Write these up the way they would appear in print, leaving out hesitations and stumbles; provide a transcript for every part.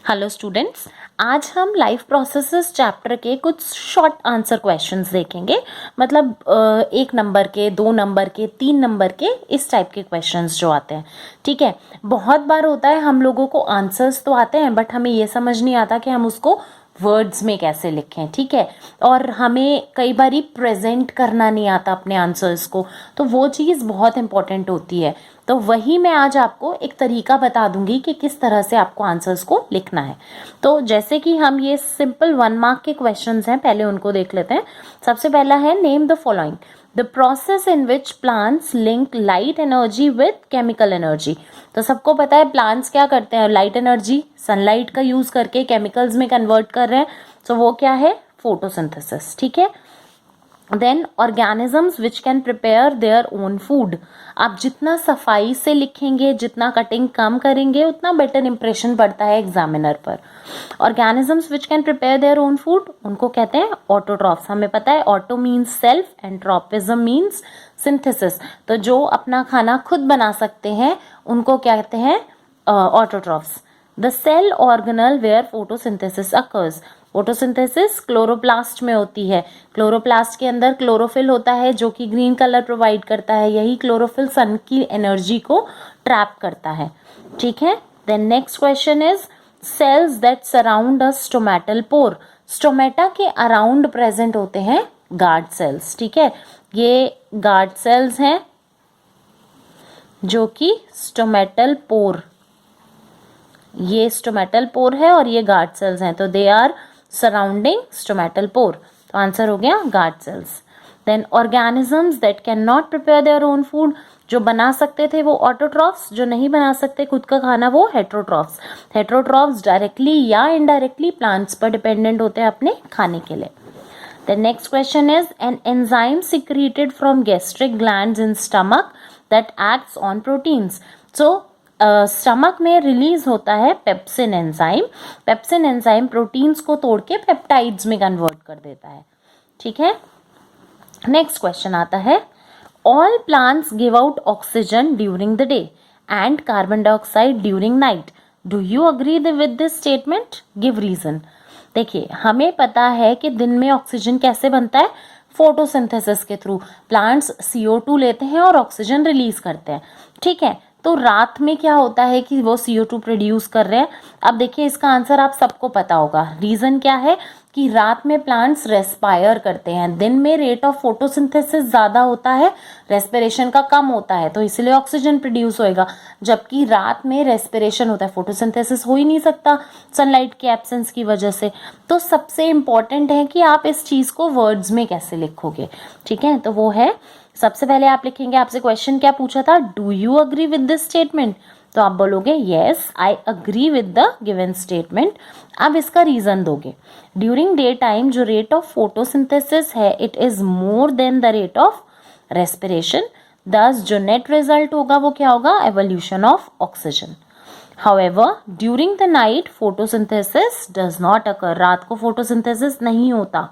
Hello students, आज हम life processes chapter के कुछ शॉर्ट आंसर क्वेश्चंस देखेंगे। मतलब 1 नंबर के, 2 नंबर के, 3 नंबर के, इस टाइप के क्वेश्चंस जो आते हैं। ठीक है, बहुत बार होता है हम लोगों को आंसर्स तो आते हैं बट हमें ये समझ नहीं आता कि हम उसको वर्ड्स में कैसे लिखें। ठीक है, और हमें कई बार प्रेजेंट करना नहीं आता अपने आंसर्स को, तो वो चीज़ बहुत इंपॉर्टेंट होती है। तो वही मैं आज आपको एक तरीका बता दूंगी कि किस तरह से आपको आंसर्स को लिखना है। तो जैसे कि हम ये सिंपल 1 मार्क के क्वेश्चंस हैं, पहले उनको देख लेते हैं। सबसे पहला है, name the following the process in which plants link light energy with chemical energy. तो सबको पता है प्लांट्स क्या करते हैं, लाइट एनर्जी सनलाइट का यूज करके केमिकल्स में कन्वर्ट कर रहे हैं। तो वो क्या है, फोटोसिंथेसिस। ठीक है, then organisms which can prepare their own food. आप जितना सफाई से लिखेंगे, जितना कटिंग कम करेंगे, उतना बेटर इंप्रेशन पड़ता है एग्जामिनर पर। Organisms which can prepare their own food, उनको कहते हैं ऑटोट्रॉफ्स। हमें पता है auto means self and tropism means synthesis. तो जो अपना खाना खुद बना सकते हैं उनको क्या कहते हैं, autotrophs. The cell organelle where photosynthesis occurs. Photosynthesis chloroplast में होती है। क्लोरोप्लास्ट के अंदर क्लोरोफिल होता है जो कि ग्रीन कलर प्रोवाइड करता है। यही क्लोरोफिल सन की एनर्जी को ट्रैप करता है। ठीक है, then next question is cells that surround a stomatal pore. Stomata के अराउंड प्रेजेंट होते हैं गार्ड सेल्स। ठीक है, ये गार्ड सेल्स हैं जो कि स्टोमेटल पोर, ये स्टोमेटल पोर है और ये गार्ड सेल्स हैं, तो they are surrounding stomatal pore. तो आंसर हो गया guard cells. Then organisms that can not prepare their own food. जो बना सकते थे वो ऑटोट्रॉफ्स, जो नहीं बना सकते खुद का खाना वो हेट्रोट्रॉफ्स। हेट्रोट्रॉफ्स डायरेक्टली या इनडायरेक्टली प्लांट्स पर डिपेंडेंट होते हैं अपने खाने के लिए। The next question is an enzyme secreted from gastric glands in stomach that acts on proteins. So stomach में रिलीज होता है pepsin enzyme. Pepsin enzyme proteins को तोड़ के पेप्टाइड्स में कन्वर्ट कर देता है। ठीक है, नेक्स्ट क्वेश्चन आता है, all plants give out oxygen during the day and carbon dioxide during night. Do you agree with this statement? Give reason. देखिए, हमें पता है कि दिन में ऑक्सीजन कैसे बनता है, फोटोसिंथेसिस के थ्रू। प्लांट्स CO2 लेते हैं और ऑक्सीजन रिलीज करते हैं। ठीक है, तो रात में क्या होता है कि वो CO2 प्रोड्यूस कर रहे हैं। अब देखिए, इसका आंसर आप सबको पता होगा। रीजन क्या है कि रात में प्लांट्स रेस्पायर करते हैं, दिन में रेट ऑफ फोटोसिंथेसिस ज्यादा होता है, रेस्पिरेशन का कम होता है, तो इसलिए ऑक्सीजन प्रोड्यूस होएगा। जबकि रात में रेस्पिरेशन होता है, फोटोसिंथेसिस हो ही नहीं सकता सनलाइट के एब्सेंस की वजह से। तो सबसे इंपॉर्टेंट है कि आप इस चीज को वर्ड्स में कैसे लिखोगे। ठीक है, तो वो है, सबसे पहले आप लिखेंगे, आपसे क्वेश्चन क्या पूछा था, do you agree with this statement? तो आप बोलोगे yes I agree with the given statement. अब इसका रीजन दोगे। ड्यूरिंग डे टाइम जो रेट ऑफ फोटोसिंथेसिस है it is more than the rate of respiration, thus जो नेट रिजल्ट होगा वो क्या होगा, evolution of oxygen. However during the night photosynthesis does not occur. रात को फोटोसिंथेसिस नहीं होता।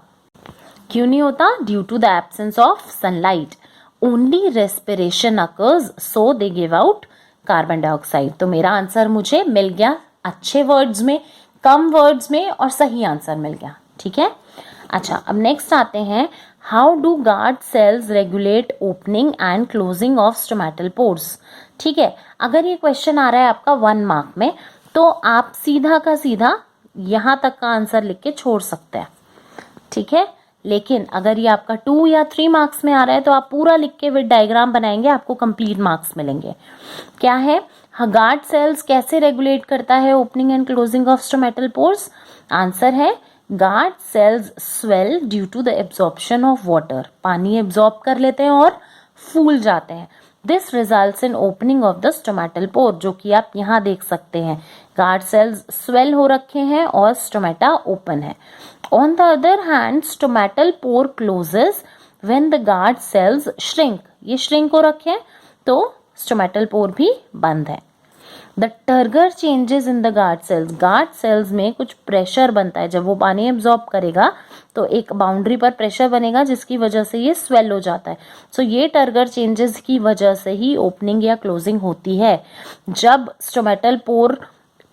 क्यों नहीं होता? Due to the absence of sunlight. Only respiration occurs, so they give out carbon dioxide. तो मेरा आंसर मुझे मिल गया अच्छे वर्ड्स में, कम वर्ड्स में, और सही आंसर मिल गया। ठीक है, अच्छा, अब नेक्स्ट आते हैं, how do guard cells regulate opening and closing of stomatal pores. ठीक है, अगर ये क्वेश्चन आ रहा है आपका 1 मार्क में तो आप सीधा का सीधा यहां तक का आंसर लिख के छोड़ सकते हैं। ठीक है, लेकिन अगर ये आपका 2 या 3 मार्क्स में आ रहा है तो आप पूरा लिख के विद डायग्राम बनाएंगे, आपको कंप्लीट मार्क्स मिलेंगे। क्या है, गार्ड सेल्स कैसे रेगुलेट करता है opening and closing of stomatal pores? Answer है, guard cells swell due to the absorption of water. पानी एब्जॉर्ब कर लेते हैं और फूल जाते हैं। This results in opening of the stomatal pore, जो कि आप यहाँ देख सकते हैं। गार्ड सेल्स स्वेल हो रखे हैं और स्टोमेटा ओपन है। On the other hand, stomatal pore closes when the guard cells shrink. ये shrink हो रखे हैं तो stomatal pore भी बंद है। The turgor changes in the guard cells. guard cells में कुछ प्रेशर बनता है, जब वो पानी एब्जॉर्ब करेगा तो एक बाउंड्री पर प्रेशर बनेगा जिसकी वजह से ये स्वेल हो जाता है। सो ये टर्गर चेंजेस की वजह से ही ओपनिंग या क्लोजिंग होती है। जब स्टोमेटल पोर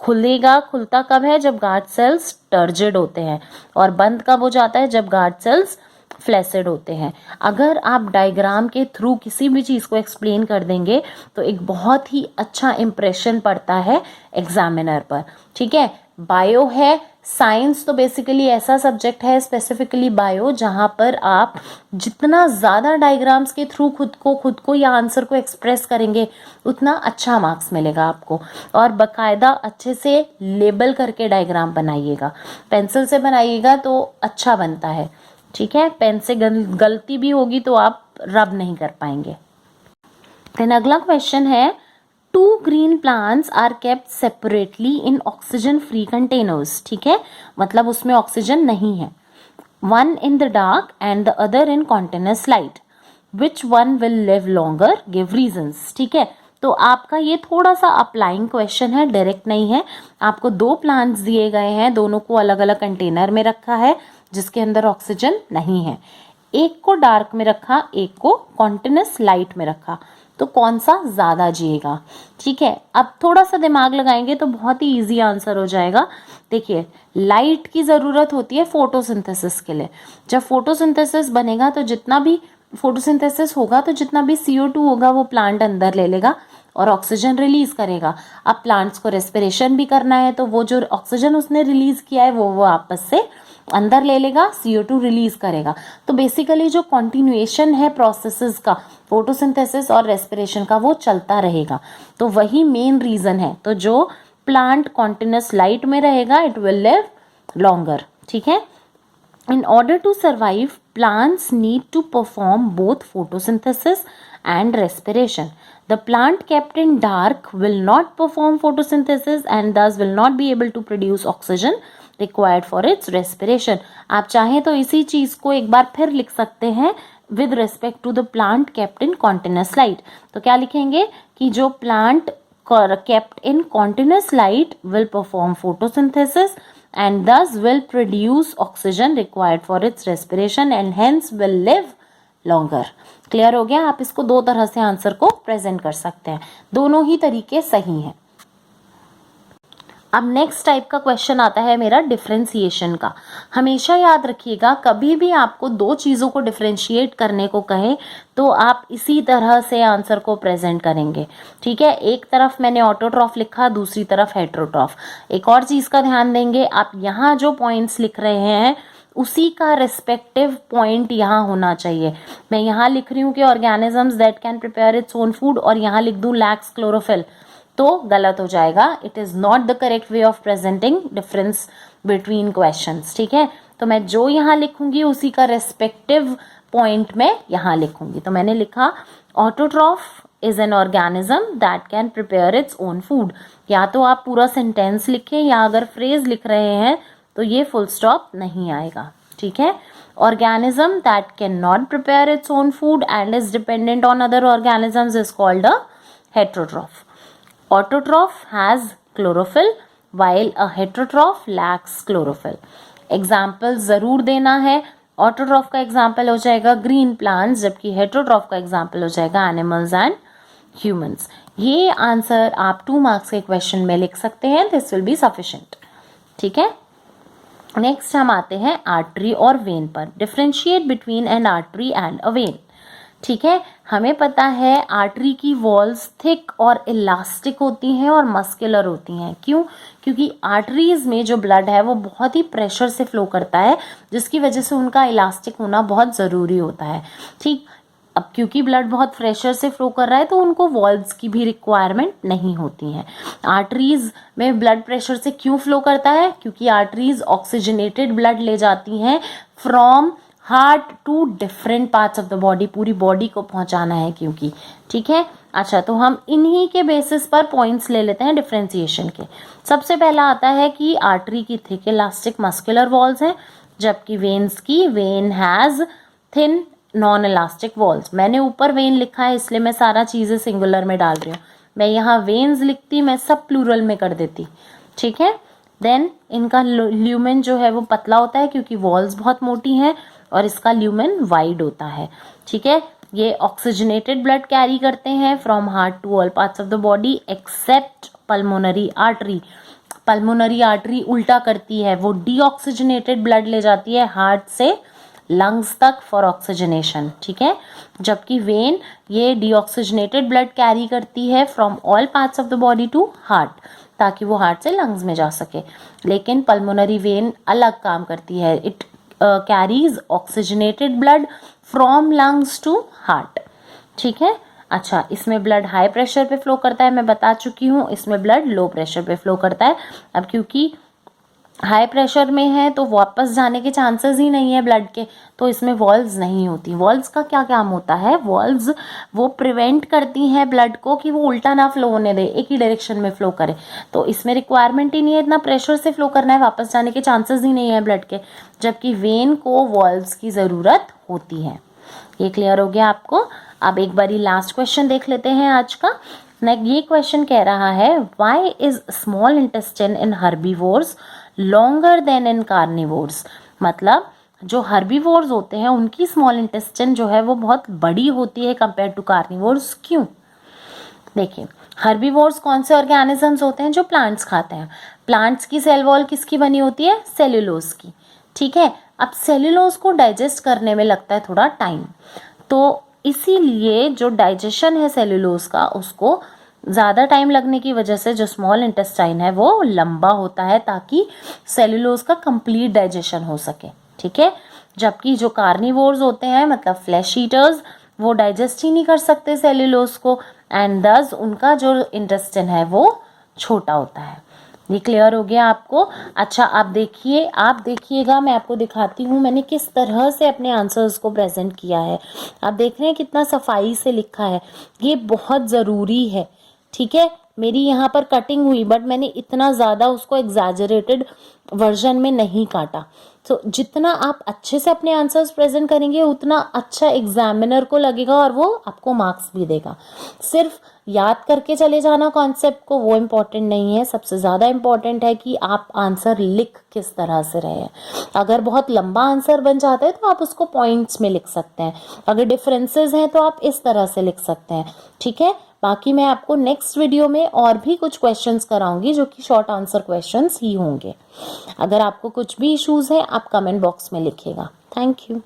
खुलता कब है? जब गार्ड सेल्स टर्जिड होते हैं, और बंद कब हो जाता है? जब गार्ड सेल्स फ्लैसिड होते हैं। अगर आप डायग्राम के थ्रू किसी भी चीज़ को एक्सप्लेन कर देंगे तो एक बहुत ही अच्छा इम्प्रेशन पड़ता है एग्जामिनर पर। ठीक है, बायो है, साइंस तो बेसिकली ऐसा सब्जेक्ट है, स्पेसिफिकली बायो, जहाँ पर आप जितना ज़्यादा डायग्राम्स के थ्रू खुद को या आंसर को एक्सप्रेस करेंगे उतना अच्छा मार्क्स मिलेगा आपको। और बाकायदा अच्छे से लेबल करके डायग्राम बनाइएगा, पेंसिल से बनाइएगा तो अच्छा बनता है। ठीक है, पेन से गलती भी होगी तो आप रब नहीं कर पाएंगे। देन अगला क्वेश्चन है, 2 green plants are kept separately in oxygen free containers। ठीक है, मतलब उसमें ऑक्सीजन नहीं है। One in the dark and the other in continuous light, which one will live longer? Give reasons। ठीक है, तो आपका ये थोड़ा सा अप्लाइंग क्वेश्चन है, डायरेक्ट नहीं है। आपको 2 प्लांट्स दिए गए हैं, दोनों को अलग अलग कंटेनर में रखा है जिसके अंदर ऑक्सीजन नहीं है। एक को डार्क में रखा, एक को कॉन्टिन्यूस लाइट में रखा, तो कौन सा ज़्यादा जिएगा? ठीक है, अब थोड़ा सा दिमाग लगाएंगे तो बहुत ही इजी आंसर हो जाएगा। देखिए, लाइट की ज़रूरत होती है फोटोसिंथेसिस के लिए। जब फोटोसिंथेसिस बनेगा तो जितना भी फोटोसिंथेसिस होगा तो जितना भी CO2 होगा वो प्लांट अंदर ले लेगा और ऑक्सीजन रिलीज करेगा। अब प्लांट्स को रेस्पिरेशन भी करना है तो वो जो ऑक्सीजन उसने रिलीज किया है वो आपस से अंदर ले लेगा, CO2 रिलीज करेगा। तो बेसिकली जो कॉन्टिन्यूएशन है प्रोसेसेस का, फोटोसिंथेसिस और रेस्पिरेशन का, वो चलता रहेगा। तो वही मेन रीजन है। तो जो प्लांट कॉन्टिन्यूस लाइट में रहेगा इट विल लिव लॉन्गर। ठीक है, in order to survive plants need to perform both photosynthesis and respiration. The plant kept in dark will not perform photosynthesis and thus will not be able to produce oxygen required for its respiration. आप चाहें तो इसी चीज को एक बार फिर लिख सकते हैं with respect to the plant kept in continuous light। तो क्या लिखेंगे कि जो plant kept in continuous light will perform photosynthesis and thus will produce oxygen required for its respiration and hence will live longer। Clear हो गया? आप इसको 2 तरह से आंसर को प्रेजेंट कर सकते हैं, दोनों ही तरीके सही हैं। अब नेक्स्ट टाइप का क्वेश्चन आता है मेरा डिफरेंशिएशन का। हमेशा याद रखिएगा, कभी भी आपको 2 चीज़ों को डिफरेंशिएट करने को कहे तो आप इसी तरह से आंसर को प्रेजेंट करेंगे। ठीक है, एक तरफ मैंने ऑटोट्रॉफ लिखा, दूसरी तरफ हेट्रोट्रॉफ। एक और चीज़ का ध्यान देंगे, आप यहाँ जो पॉइंट्स लिख रहे हैं उसी का रिस्पेक्टिव पॉइंट यहाँ होना चाहिए। मैं यहाँ लिख रही हूँ कि organisms that can prepare its own food और यहाँ लिख दूँ लैक्स क्लोरोफिल, तो गलत हो जाएगा। It is not the correct way of presenting difference between questions. ठीक है, तो मैं जो यहाँ लिखूंगी उसी का रेस्पेक्टिव पॉइंट में यहाँ लिखूंगी। तो मैंने लिखा autotroph is an organism that can prepare its own food. या तो आप पूरा सेंटेंस लिखें या अगर फ्रेज लिख रहे हैं तो ये फुल स्टॉप नहीं आएगा। ठीक है, organism that can not prepare its own food and is dependent on other organisms is called a heterotroph. Autotroph has chlorophyll while a heterotroph lacks chlorophyll। Example जरूर देना है। ऑटोट्रॉफ का एग्जाम्पल हो जाएगा ग्रीन प्लांट्स, जबकि heterotroph का example हो जाएगा एनिमल्स एंड ह्यूमंस। ये आंसर आप 2 मार्क्स के क्वेश्चन में लिख सकते हैं, दिस विल बी सफिशिएंट। ठीक है, नेक्स्ट हम आते हैं आर्टरी और वेन पर। Differentiate between N artery and a when. ठीक है, हमें पता है आर्टरी की वॉल्स थिक और इलास्टिक होती हैं और मस्कुलर होती हैं। क्यों? क्योंकि आर्टरीज में जो ब्लड है वो बहुत ही प्रेशर से फ्लो करता है, जिसकी वजह से उनका इलास्टिक होना बहुत ज़रूरी होता है। ठीक, अब क्योंकि ब्लड बहुत प्रेशर से फ्लो कर रहा है तो उनको वॉल्स की भी रिक्वायरमेंट नहीं होती हैं। आर्टरीज में ब्लड प्रेशर से क्यों फ्लो करता है? क्योंकि आर्टरीज ऑक्सीजनेटेड ब्लड ले जाती हैं from heart to different parts of the body, पूरी बॉडी को पहुंचाना है क्योंकि। ठीक है, अच्छा, तो हम इन्हीं के बेसिस पर पॉइंट्स ले लेते हैं डिफरेंशिएशन के। सबसे पहला आता है कि आर्टरी की थिक इलास्टिक मस्कुलर वॉल्स हैं, जबकि वेन्स की when has thin non elastic walls. मैंने ऊपर वेन लिखा है इसलिए मैं सारा चीज़ें सिंगुलर में डाल रही हूँ। मैं यहाँ वेन्स लिखती, मैं सब प्लूरल में कर देती। ठीक है, देन इनका ल्यूमेन जो है वो पतला होता है क्योंकि वॉल्स बहुत मोटी हैं और इसका ल्यूमेन वाइड होता है। ठीक है, ये ऑक्सीजनेटेड ब्लड कैरी करते हैं from heart to all parts of the body except pulmonary artery. Pulmonary artery उल्टा करती है, वो डीऑक्सीजनेटेड ब्लड ले जाती है हार्ट से लंग्स तक फॉर ऑक्सीजनेशन, ठीक है। जबकि वेन ये डीऑक्सीजनेटेड ब्लड कैरी करती है from all parts of the body to heart, ताकि वो हार्ट से लंग्स में जा सके। लेकिन पल्मोनरी वेन अलग काम करती है, it carries oxygenated blood from lungs to heart, ठीक है। अच्छा, इसमें ब्लड हाई प्रेशर पे फ्लो करता है, मैं बता चुकी हूँ। इसमें ब्लड लो प्रेशर पे फ्लो करता है। अब क्योंकि हाई प्रेशर में है तो वापस जाने के चांसेस ही नहीं है ब्लड के, तो इसमें वॉल्व्स नहीं होती। वॉल्व्स का क्या काम होता है, वॉल्व्स वो प्रिवेंट करती हैं ब्लड को कि वो उल्टा ना फ्लो होने दे, एक ही डायरेक्शन में फ्लो करे। तो इसमें रिक्वायरमेंट ही नहीं है इतना प्रेशर से फ्लो करना है, वापस जाने के चांसेस ही नहीं है ब्लड के, जबकि वेन को वॉल्व्स की ज़रूरत होती है। ये क्लियर हो गया आपको। अब एक बारी लास्ट क्वेश्चन देख लेते हैं आज का। ये क्वेश्चन कह रहा है, why is small intestine in herbivores longer then in carnivores. मतलब जो हर्बीवोर्स होते हैं उनकी स्मॉल इंटेस्टाइन जो है वो बहुत बड़ी होती है कंपेयर टू कार्निवोर्स। क्यों? देखिए, हर्बीवोर्स कौन से ऑर्गेनिजम्स होते हैं? जो प्लांट्स खाते हैं। प्लांट्स की सेल वॉल किसकी बनी होती है? सेल्यूलोज की, ठीक है। अब सेल्यूलोज को डाइजेस्ट करने में लगता है थोड़ा टाइम, तो इसीलिए जो डाइजेशन है सेल्यूलोज का, उसको ज़्यादा टाइम लगने की वजह से जो स्मॉल इंटेस्टाइन है वो लंबा होता है, ताकि सेल्यूलोज का कंप्लीट डाइजेशन हो सके, ठीक है। जबकि जो कार्निवोर्स होते हैं, मतलब फ्लैश ईटर्स, वो डाइजेस्ट ही नहीं कर सकते सेल्यूलोज को, एंड दस उनका जो इंटेस्टाइन है वो छोटा होता है। ये क्लियर हो गया आपको? अच्छा, आप देखिएगा, मैं आपको दिखाती हूँ मैंने किस तरह से अपने आंसर्स को प्रेजेंट किया है। आप देख रहे हैं कितना सफाई से लिखा है, ये बहुत ज़रूरी है, ठीक है। मेरी यहाँ पर कटिंग हुई, बट मैंने इतना ज़्यादा उसको एग्जैजरेटेड वर्जन में नहीं काटा। तो जितना आप अच्छे से अपने आंसर्स प्रेजेंट करेंगे उतना अच्छा एग्जामिनर को लगेगा और वो आपको मार्क्स भी देगा। सिर्फ याद करके चले जाना कॉन्सेप्ट को, वो इम्पोर्टेंट नहीं है। सबसे ज़्यादा इम्पोर्टेंट है कि आप आंसर लिख किस तरह से रहे हैं। अगर बहुत लंबा आंसर बन जाता है तो आप उसको पॉइंट्स में लिख सकते हैं, अगर डिफरेंसेस हैं तो आप इस तरह से लिख सकते हैं, ठीक है। बाकी मैं आपको नेक्स्ट वीडियो में और भी कुछ क्वेश्चंस कराऊंगी जो कि शॉर्ट आंसर क्वेश्चंस ही होंगे। अगर आपको कुछ भी इश्यूज हैं आप कमेंट बॉक्स में लिखिएगा। Thank you.